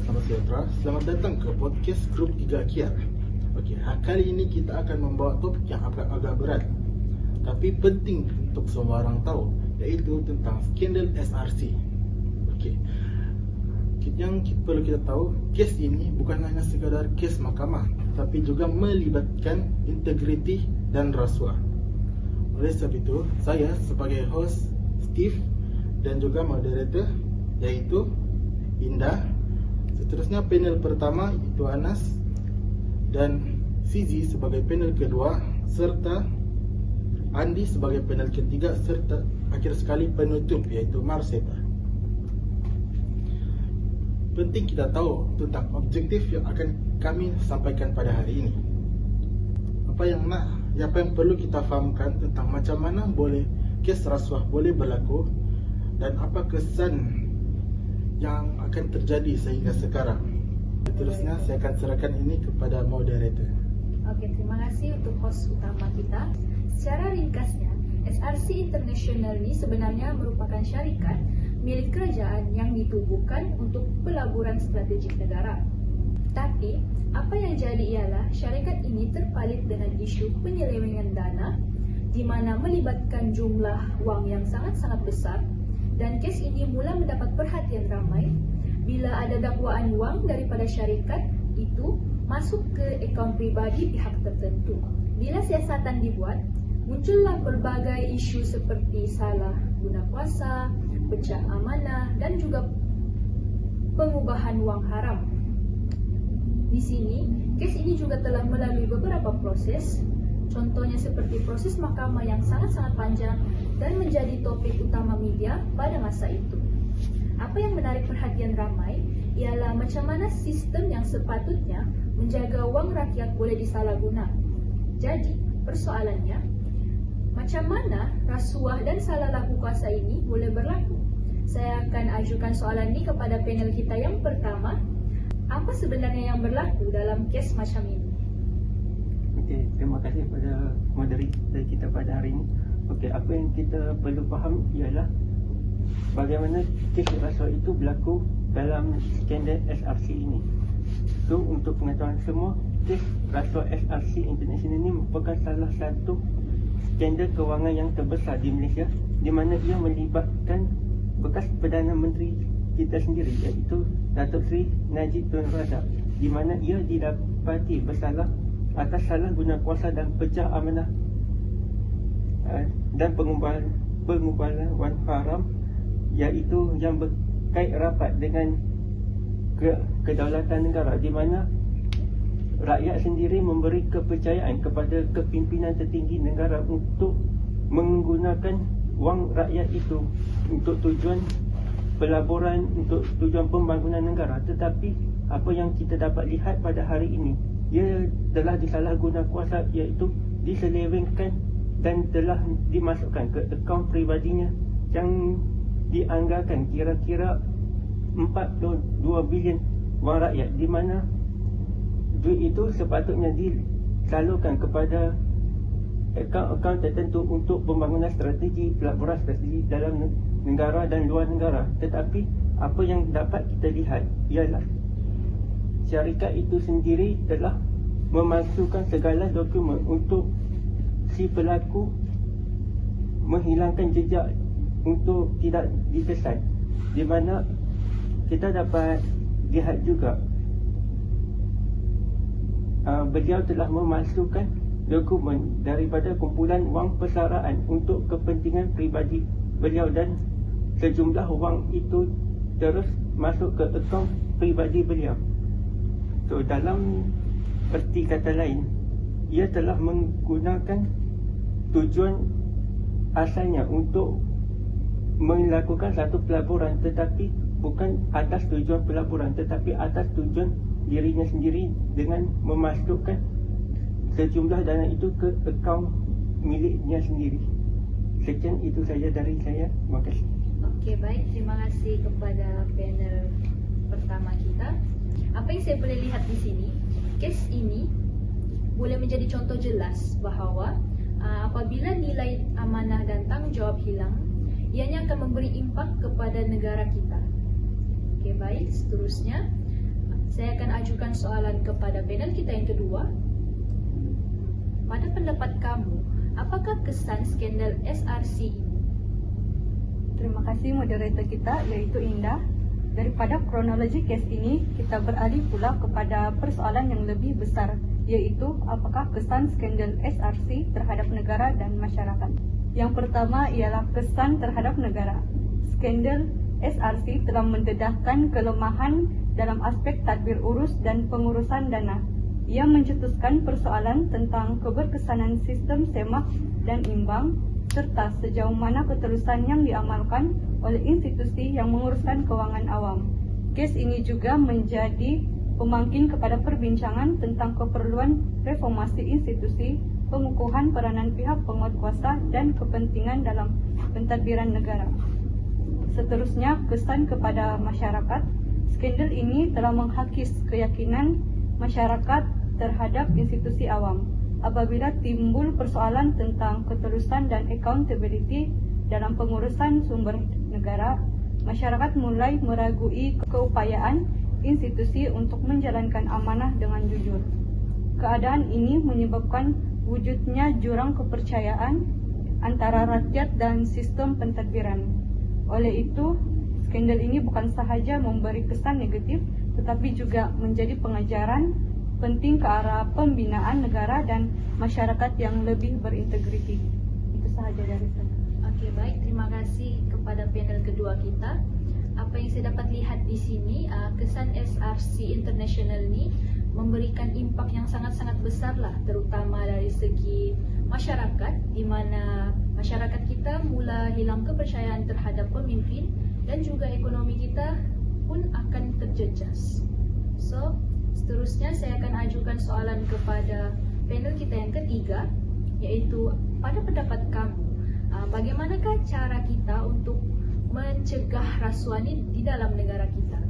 Selamat sejahtera. Selamat datang ke podcast Grup 3 Kiar. Okey, kali ini kita akan membawa topik yang agak berat tapi penting untuk semua orang tahu, iaitu tentang skandal SRC. Okey. Yang perlu kita tahu, kes ini bukan hanya sekadar kes mahkamah, tapi juga melibatkan integriti dan rasuah. Oleh sebab itu, saya sebagai host Steve dan juga moderator iaitu Indah. Seterusnya panel pertama itu Anas dan Sizi sebagai panel kedua, serta Andi sebagai panel ketiga, serta akhir sekali penutup iaitu Marseta. Penting kita tahu tentang objektif yang akan kami sampaikan pada hari ini. Apa yang perlu kita fahamkan tentang macam mana boleh kes rasuah boleh berlaku dan apa kesan yang akan terjadi sehingga sekarang. Seterusnya saya akan serahkan ini kepada moderator. Okey, terima kasih untuk host utama kita. Secara ringkasnya, SRC International ini sebenarnya merupakan syarikat milik kerajaan yang ditubuhkan untuk pelaburan strategik negara. Tapi, apa yang jadi ialah syarikat ini terpalit dengan isu penyelewengan dana di mana melibatkan jumlah wang yang sangat-sangat besar, dan kes ini mula mendapat perhatian ramai bila ada dakwaan wang daripada syarikat itu masuk ke akaun pribadi pihak tertentu. Bila siasatan dibuat, muncullah berbagai isu seperti salah guna kuasa, pecah amanah dan juga pengubahan wang haram. Di sini, kes ini juga telah melalui beberapa proses, contohnya seperti proses mahkamah yang sangat-sangat panjang dan menjadi topik utama media pada masa itu. Apa yang menarik perhatian ramai ialah macam mana sistem yang sepatutnya menjaga wang rakyat boleh disalahguna. Jadi, persoalannya, macam mana rasuah dan salah laku kuasa ini boleh berlaku? Saya akan ajukan soalan ini kepada panel kita yang pertama. Apa sebenarnya yang berlaku dalam kes macam ini? Okey, terima kasih kepada moderator kita pada hari ini. Okey, apa yang kita perlu faham ialah bagaimana kes rasuah itu berlaku dalam skandal SRC ini. So, untuk pengetahuan semua, kes rasuah SRC International ini merupakan salah satu skandal kewangan yang terbesar di Malaysia, di mana ia melibatkan bekas Perdana Menteri kita sendiri, iaitu Datuk Seri Najib Tun Razak, di mana ia didapati bersalah atas salah guna kuasa dan pecah amanah dan pengubahan wang haram, iaitu yang berkait rapat dengan kedaulatan negara, di mana rakyat sendiri memberi kepercayaan kepada kepimpinan tertinggi negara untuk menggunakan wang rakyat itu untuk tujuan pelaburan, untuk tujuan pembangunan negara. Tetapi apa yang kita dapat lihat pada hari ini, ia telah disalahguna kuasa, iaitu diselewengkan dan telah dimasukkan ke akaun pribadinya yang dianggarkan kira-kira 42 bilion wang rakyat, di mana duit itu sepatutnya disalurkan kepada akaun-akaun tertentu untuk pembangunan strategi, pelaburan strategi dalam negara dan luar negara. Tetapi apa yang dapat kita lihat ialah syarikat itu sendiri telah memasukkan segala dokumen untuk si pelaku menghilangkan jejak untuk tidak dikesan, di mana kita dapat lihat juga beliau telah memasukkan dokumen daripada kumpulan wang persaraan untuk kepentingan pribadi beliau, dan sejumlah wang itu terus masuk ke akaun pribadi beliau. So, dalam erti kata lain, ia telah menggunakan tujuan asalnya untuk melakukan satu pelaburan, tetapi bukan atas tujuan pelaburan, tetapi atas tujuan dirinya sendiri dengan memasukkan sejumlah dana itu ke akaun miliknya sendiri. Sekian itu saja dari saya. Terima kasih. Okey, baik. Terima kasih kepada panel pertama kita. Apa yang saya boleh lihat di sini, kes ini boleh menjadi contoh jelas bahawa apabila nilai amanah dan tanggungjawab hilang, ianya akan memberi impak kepada negara kita. Okey, baik. Seterusnya, saya akan ajukan soalan kepada panel kita yang kedua. Pada pendapat kamu, apakah kesan skandal SRC ini? Terima kasih moderator kita, yaitu Indah. Daripada kronologi kes ini, kita beralih pula kepada persoalan yang lebih besar, yaitu apakah kesan skandal SRC terhadap negara dan masyarakat. Yang pertama ialah kesan terhadap negara. Skandal SRC telah mendedahkan kelemahan dalam aspek tadbir urus dan pengurusan dana. Ia mencetuskan persoalan tentang keberkesanan sistem semak dan imbang serta sejauh mana keterusan yang diamalkan oleh institusi yang menguruskan kewangan awam. Kes ini juga menjadi pemangkin kepada perbincangan tentang keperluan reformasi institusi, pengukuhan peranan pihak penguatkuasa dan kepentingan dalam pentadbiran negara. Seterusnya, kesan kepada masyarakat. Skandal ini telah menghakis keyakinan masyarakat terhadap institusi awam. Apabila timbul persoalan tentang keterusan dan accountability dalam pengurusan sumber negara, masyarakat mulai meragui keupayaan institusi untuk menjalankan amanah dengan jujur. Keadaan ini menyebabkan wujudnya jurang kepercayaan antara rakyat dan sistem pentadbiran. Oleh itu, skandal ini bukan sahaja memberi kesan negatif, tetapi juga menjadi pengajaran penting ke arah pembinaan negara dan masyarakat yang lebih berintegriti. Itu sahaja dari saya. Oke, baik. Terima kasih kepada panel kedua kita. Apa yang saya dapat lihat di sini, kesan SRC International ini memberikan impak yang sangat-sangat besar lah, terutama dari segi masyarakat, di mana masyarakat kita mula hilang kepercayaan terhadap pemimpin dan juga ekonomi kita pun akan terjejas. So, seterusnya saya akan ajukan soalan kepada panel kita yang ketiga, yaitu pada pendapat kamu, bagaimanakah cara kita untuk mencegah rasuah ini di dalam negara kita?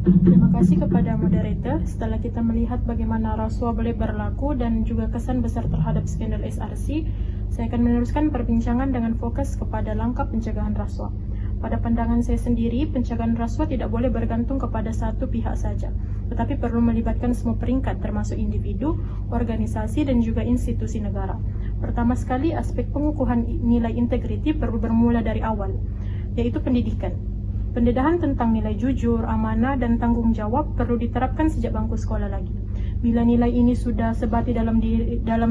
Terima kasih kepada moderator. Setelah kita melihat bagaimana rasuah boleh berlaku dan juga kesan besar terhadap skandal SRC, saya akan meneruskan perbincangan dengan fokus kepada langkah pencegahan rasuah. Pada pandangan saya sendiri, pencegahan rasuah tidak boleh bergantung kepada satu pihak saja, tetapi perlu melibatkan semua peringkat termasuk individu, organisasi dan juga institusi negara. Pertama sekali, aspek pengukuhan nilai integriti perlu bermula dari awal, yaitu pendidikan. Pendedahan tentang nilai jujur, amanah, dan tanggung jawab perlu diterapkan sejak bangku sekolah lagi. Bila nilai ini sudah sebati dalam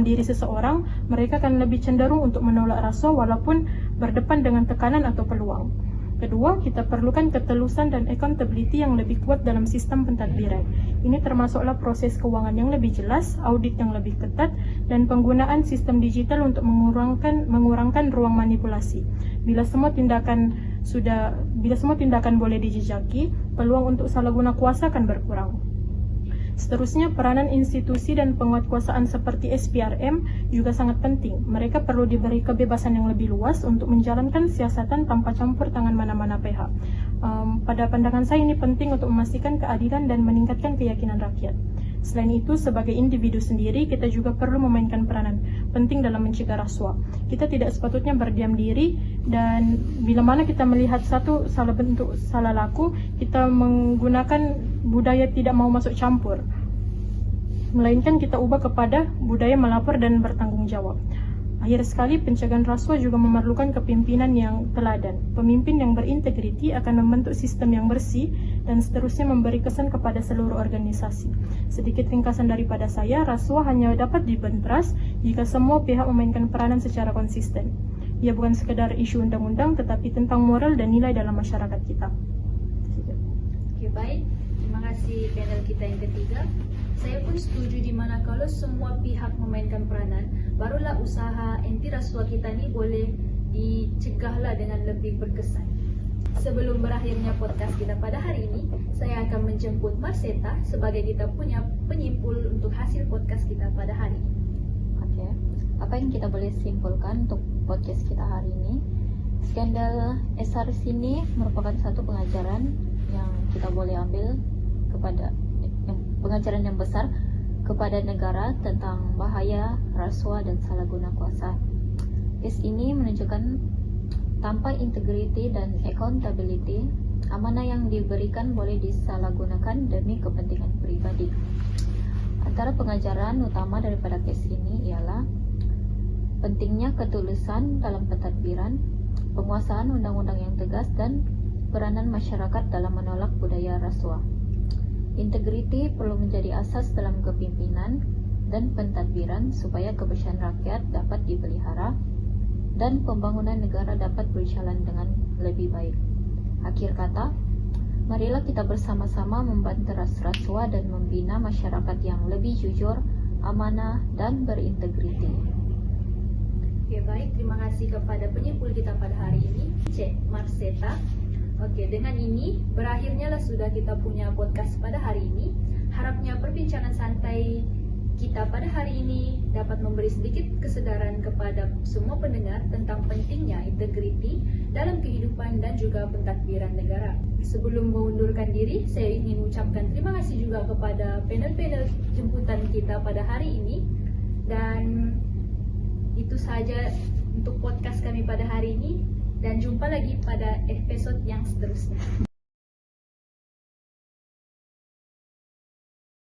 diri seseorang, mereka akan lebih cenderung untuk menolak rasuah walaupun berdepan dengan tekanan atau peluang. Kedua, kita perlukan ketelusan dan accountability yang lebih kuat dalam sistem pentadbiran. Ini termasuklah proses keuangan yang lebih jelas, audit yang lebih ketat, dan penggunaan sistem digital untuk mengurangkan ruang manipulasi. Bila semua tindakan boleh dijejaki, peluang untuk salah guna kuasa akan berkurang. Seterusnya, peranan institusi dan penguatkuasaan seperti SPRM juga sangat penting. Mereka perlu diberi kebebasan yang lebih luas untuk menjalankan siasatan tanpa campur tangan mana-mana pihak. Pada pandangan saya ini penting untuk memastikan keadilan dan meningkatkan keyakinan rakyat. Selain itu, sebagai individu sendiri, kita juga perlu memainkan peranan penting dalam mencegah rasuah. Kita tidak sepatutnya berdiam diri, dan bila mana kita melihat satu salah bentuk, salah laku, kita menggunakan budaya tidak mau masuk campur, melainkan kita ubah kepada budaya melapor dan bertanggung jawab. Akhir sekali, pencegahan rasuah juga memerlukan kepemimpinan yang teladan. Pemimpin yang berintegriti akan membentuk sistem yang bersih dan seterusnya memberi kesan kepada seluruh organisasi. Sedikit ringkasan daripada saya, rasuah hanya dapat dibenteras jika semua pihak memainkan peranan secara konsisten. Ia bukan sekedar isu undang-undang, tetapi tentang moral dan nilai dalam masyarakat kita. Oke, baik. Terima kasih panel kita yang ketiga. Saya pun setuju di mana kalau semua pihak memainkan peranan, barulah usaha anti rasuah kita ni boleh dicegahlah dengan lebih berkesan. Sebelum berakhirnya podcast kita pada hari ini, saya akan menjemput Marseta sebagai kita punya penyimpul untuk hasil podcast kita pada hari ini. Oke, apa yang kita boleh simpulkan untuk podcast kita hari ini? Skandal SRC ini merupakan satu pengajaran yang kita boleh ambil pengajaran yang besar kepada negara tentang bahaya rasuah dan salah guna kuasa. Kes ini menunjukkan tanpa integriti dan accountability, amanah yang diberikan boleh disalahgunakan demi kepentingan pribadi. Antara pengajaran utama daripada kes ini ialah pentingnya ketulusan dalam pentadbiran, penguasaan undang-undang yang tegas, dan peranan masyarakat dalam menolak budaya rasuah. Integriti perlu menjadi asas dalam kepimpinan dan pentadbiran supaya kebersihan rakyat dapat dipelihara dan pembangunan negara dapat berjalan dengan lebih baik. Akhir kata, marilah kita bersama-sama membanteras rasuah dan membina masyarakat yang lebih jujur, amanah, dan berintegriti. Oke, baik, terima kasih kepada penyimpul kita pada hari ini, Cek Marseta. Oke, dengan ini berakhirnya lah sudah kita punya podcast pada hari ini. Harapnya perbincangan santai kita pada hari ini dapat memberi sedikit kesadaran kepada semua pendengar tentang pentingnya integriti dalam kehidupan dan juga pentadbiran negara. Sebelum mengundurkan diri, saya ingin mengucapkan terima kasih juga kepada panel-panel jemputan kita pada hari ini. Dan itu saja untuk podcast kami pada hari ini, dan jumpa lagi pada episode yang seterusnya.